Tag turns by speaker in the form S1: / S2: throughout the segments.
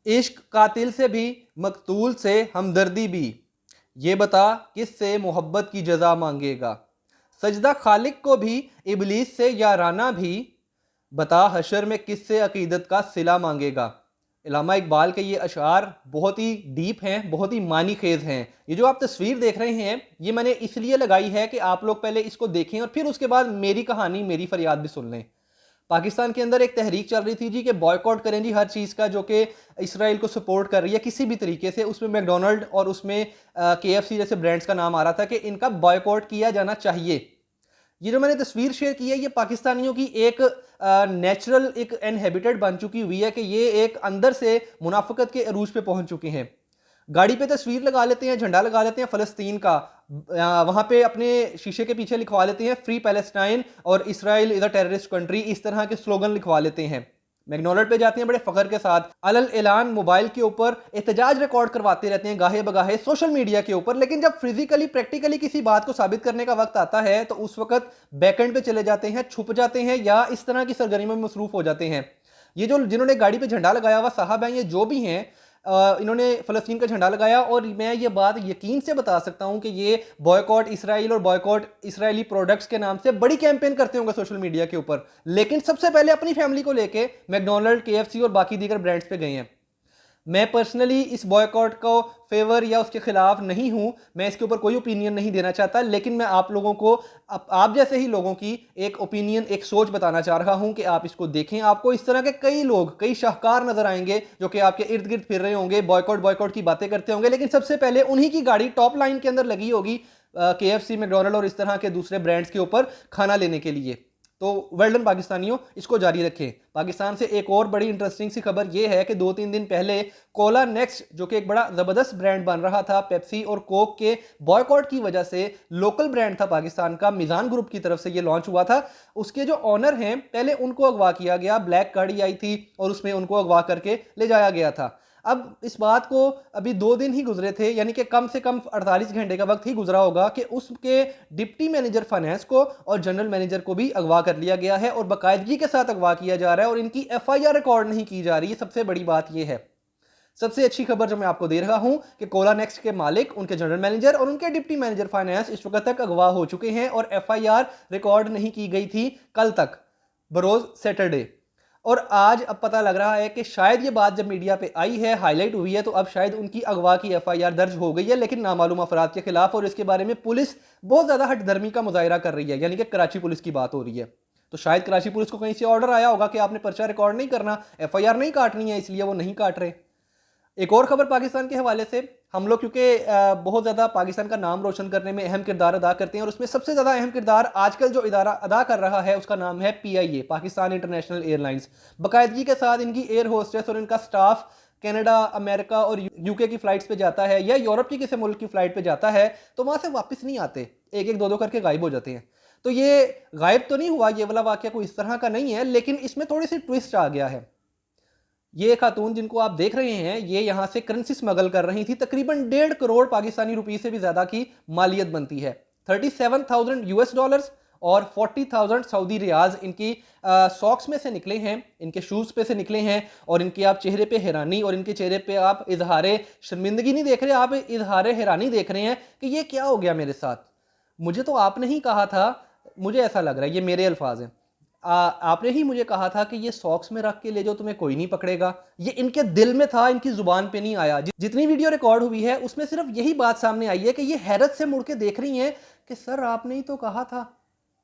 S1: इश्क कातिल से भी, मकतूल से हमदर्दी भी, ये बता किससे मोहब्बत की जजा मांगेगा। सजदा खालिक को भी, इबलीस से याराना भी, बता हशर में किससे अकीदत का सिला मांगेगा। इल्लामा इकबाल के ये अशार बहुत ही डीप हैं, बहुत ही मानी खेज हैं। ये जो आप तस्वीर देख रहे हैं, ये मैंने इसलिए लगाई है कि आप लोग पहले इसको देखें और फिर उसके बाद मेरी कहानी, मेरी फरियाद भी सुन लें। पाकिस्तान के अंदर एक तहरीक चल रही थी जी कि बॉयकॉट करें जी हर चीज़ का जो कि इसराइल को सपोर्ट कर रही है किसी भी तरीके से। उसमें मैकडोनल्ड और उसमें KFC जैसे ब्रांड्स का नाम आ रहा था कि इनका बॉयकॉट किया जाना चाहिए। ये जो मैंने तस्वीर शेयर की है, ये पाकिस्तानियों की एक नेचुरल एक इनहेबिटेड बन चुकी हुई है कि ये एक अंदर से मुनाफिकत के अरूज पे पहुंच चुके हैं। गाड़ी पे तस्वीर लगा लेते हैं, झंडा लगा लेते हैं फ़लस्तीन का, वहां पे अपने शीशे के पीछे लिखवा लेते हैं फ्री पैलेस्टाइन और Israel is a terrorist country, इस तरह के स्लोगन लिखवा लेते हैं। मैकडोनल्ड पे जाते हैं बड़े फख्र के साथ, अलल ऐलान मोबाइल के ऊपर एहतजाज रिकॉर्ड करवाते रहते हैं गाहे बगाहे सोशल मीडिया के ऊपर, लेकिन जब फिजिकली प्रैक्टिकली किसी बात को साबित करने का वक्त आता है तो उस वक्त बैकेंड पे चले जाते हैं, छुप जाते हैं या इस तरह की सरगर्मियों में मसरूफ हो जाते हैं। ये जो जिन्होंने गाड़ी पे झंडा लगाया हुआ साहब हैं, ये जो भी हैं, इन्होंने फ़लस्तीन का झंडा लगाया और मैं ये बात यकीन से बता सकता हूं कि ये बॉयकॉट इसराइल और बॉयकॉट इसराइली प्रोडक्ट्स के नाम से बड़ी कैंपेन करते होंगे सोशल मीडिया के ऊपर, लेकिन सबसे पहले अपनी फैमिली को लेके मैकडोनल्ड, KFC और बाकी दीगर ब्रांड्स पे गए हैं। मैं पर्सनली इस बॉयकॉट को फेवर या उसके खिलाफ नहीं हूं, मैं इसके ऊपर कोई ओपिनियन नहीं देना चाहता, लेकिन मैं आप लोगों को, आप जैसे ही लोगों की एक ओपिनियन, एक सोच बताना चाह रहा हूं कि आप इसको देखें। आपको इस तरह के कई लोग, कई शाहकार नजर आएंगे जो कि आपके इर्द गिर्द फिर रहे होंगे, बॉयकॉट बॉयकॉट की बातें करते होंगे, लेकिन सबसे पहले उन्हीं की गाड़ी टॉप लाइन के अंदर लगी होगी KFC, मैकडोनल्ड और इस तरह के दूसरे ब्रांड्स के ऊपर खाना लेने के लिए। तो वेल डन पाकिस्तानियों, इसको जारी रखें। पाकिस्तान से एक और बड़ी इंटरेस्टिंग सी खबर यह है कि 2-3 दिन पहले कोला नेक्स्ट, जो कि एक बड़ा जबरदस्त ब्रांड बन रहा था पेप्सी और कोक के बॉयकॉट की वजह से, लोकल ब्रांड था पाकिस्तान का, मिजान ग्रुप की तरफ से ये लॉन्च हुआ था। उसके जो ऑनर हैं, पहले उनको अगवा किया गया, ब्लैक गाड़ी आई थी और उसमें उनको अगवा करके ले जाया गया था। अब इस बात को अभी 2 दिन ही गुजरे थे, यानी कि कम से कम 48 घंटे का वक्त ही गुजरा होगा कि उसके डिप्टी मैनेजर फाइनेंस को और जनरल मैनेजर को भी अगवा कर लिया गया है और बाकायदगी के साथ अगवा किया जा रहा है और इनकी FIR रिकॉर्ड नहीं की जा रही है। सबसे बड़ी बात यह है, सबसे अच्छी खबर जो मैं आपको दे रहा हूं कि कोला नेक्स्ट के मालिक, उनके जनरल मैनेजर और उनके डिप्टी मैनेजर फाइनेंस इस वक्त तक अगवा हो चुके हैं और FIR रिकॉर्ड नहीं की गई थी कल तक, बरोज सैटरडे। और आज अब पता लग रहा है कि शायद ये बात जब मीडिया पे आई है, हाईलाइट हुई है, तो अब शायद उनकी अगवा की FIR दर्ज हो गई है, लेकिन नामालूम अफराद के खिलाफ, और इसके बारे में पुलिस बहुत ज्यादा हठधर्मी का मुजाहिरा कर रही है, यानी कि कराची पुलिस की बात हो रही है। तो शायद कराची पुलिस को कहीं से ऑर्डर आया होगा कि आपने पर्चा रिकॉर्ड नहीं करना, FIR नहीं काटनी है, इसलिए वो नहीं काट रहे। एक और खबर पाकिस्तान के हवाले से, हम लोग क्योंकि बहुत ज़्यादा पाकिस्तान का नाम रोशन करने में अहम किरदार अदा करते हैं और उसमें सबसे ज़्यादा अहम किरदार आजकल जो इदारा अदा कर रहा है उसका नाम है PIA, पाकिस्तान इंटरनेशनल एयरलाइंस। बाकायदगी के साथ इनकी एयर होस्टेस और इनका स्टाफ कनाडा, अमेरिका और UK की फ़्लाइट्स पे जाता है या यूरोप की किसी मुल्क की फ़्लाइट पे जाता है तो वहाँ से वापस नहीं आते, एक एक दो दो करके गायब हो जाते हैं। तो ये गायब तो नहीं हुआ, ये वाला वाक़या कोई इस तरह का नहीं है, लेकिन इसमें थोड़ी सी ट्विस्ट आ गया है। ये खातून जिनको आप देख रहे हैं, ये यहां से करेंसी स्मगल कर रही थी, तकरीबन 1.5 करोड़ पाकिस्तानी रुपये से भी ज्यादा की मालियत बनती है। $37,000 और 40,000 सऊदी रियाज इनकी सॉक्स में से निकले हैं, इनके शूज पे से निकले हैं। और इनके आप चेहरे पे हैरानी और इनके चेहरे पे आप इजहारे शर्मिंदगी नहीं देख रहे, आप इजहारे हैरानी देख रहे हैं कि ये क्या हो गया मेरे साथ, मुझे तो आपने ही कहा था, मुझे ऐसा लग रहा है, ये मेरे अल्फाज हैं, आपने ही मुझे कहा था कि ये सॉक्स में रख के ले जाओ, तुम्हें कोई नहीं पकड़ेगा। ये इनके दिल में था, इनकी जुबान पे नहीं आया। जितनी वीडियो रिकॉर्ड हुई है उसमें सिर्फ यही बात सामने आई है कि ये हैरत से मुड़ के देख रही हैं कि सर आपने ही तो कहा था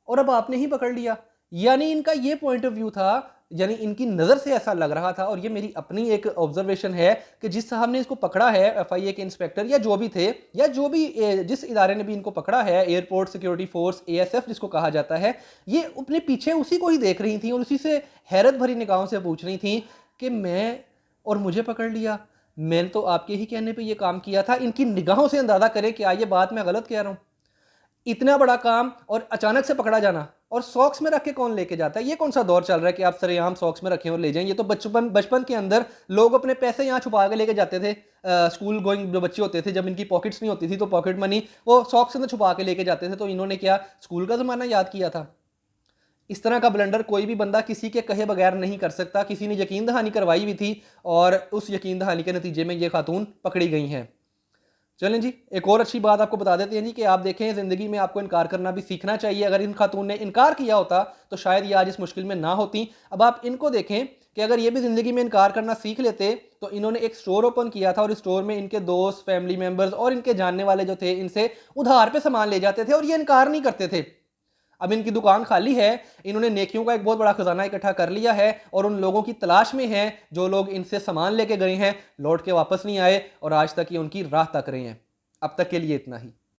S1: और अब आपने ही पकड़ लिया। यानी इनका ये पॉइंट ऑफ व्यू था, यानी इनकी नज़र से ऐसा लग रहा था, और ये मेरी अपनी एक ऑब्जर्वेशन है कि जिस साहब ने इसको पकड़ा है, FIA के इंस्पेक्टर या जो भी थे, या जो भी जिस इदारे ने भी इनको पकड़ा है, एयरपोर्ट सिक्योरिटी फोर्स ASF जिसको कहा जाता है, ये अपने पीछे उसी को ही देख रही थी और उसी से हैरत भरी निगाहों से पूछ रही थी कि मैं, और मुझे पकड़ लिया, मैंने तो आपके ही कहने पर यह काम किया था। इनकी निगाहों से अंदाजा करें कि ये बात मैं गलत कह रहा हूं। इतना बड़ा काम और अचानक से पकड़ा जाना, और सॉक्स में रख के कौन लेके जाता है? ये कौन सा दौर चल रहा है कि आप सरेआम सॉक्स में रखें और ले जाएं? ये तो बचपन बचपन के अंदर लोग अपने पैसे यहाँ छुपा के लेके जाते थे। स्कूल गोइंग जो बच्चे होते थे, जब इनकी पॉकेट्स नहीं होती थी तो पॉकेट मनी वो सॉक्स में छुपा के लेके जाते थे। तो इन्होंने क्या स्कूल का ज़माना याद किया था? इस तरह का ब्लंडर कोई भी बंदा किसी के कहे बगैर नहीं कर सकता। किसी ने यकीन दहानी करवाई भी थी और उस यकीन दहानी के नतीजे में ये खातून पकड़ी गई हैं। चलें जी, एक और अच्छी बात आपको बता देते हैं जी कि आप देखें ज़िंदगी में आपको इनकार करना भी सीखना चाहिए। अगर इन खातून ने इनकार किया होता तो शायद ये आज इस मुश्किल में ना होती। अब आप इनको देखें कि अगर ये भी ज़िंदगी में इनकार करना सीख लेते तो इन्होंने एक स्टोर ओपन किया था और इस स्टोर में इनके दोस्त, फैमिली मेम्बर्स और इनके जानने वाले जो थे इनसे उधार पे सामान ले जाते थे और ये इनकार नहीं करते थे। अब इनकी दुकान खाली है, इन्होंने नेकियों का एक बहुत बड़ा खजाना इकट्ठा कर लिया है और उन लोगों की तलाश में हैं जो लोग इनसे सामान लेके गए हैं, लौट के वापस नहीं आए और आज तक ये उनकी राह तक रहे हैं। अब तक के लिए इतना ही।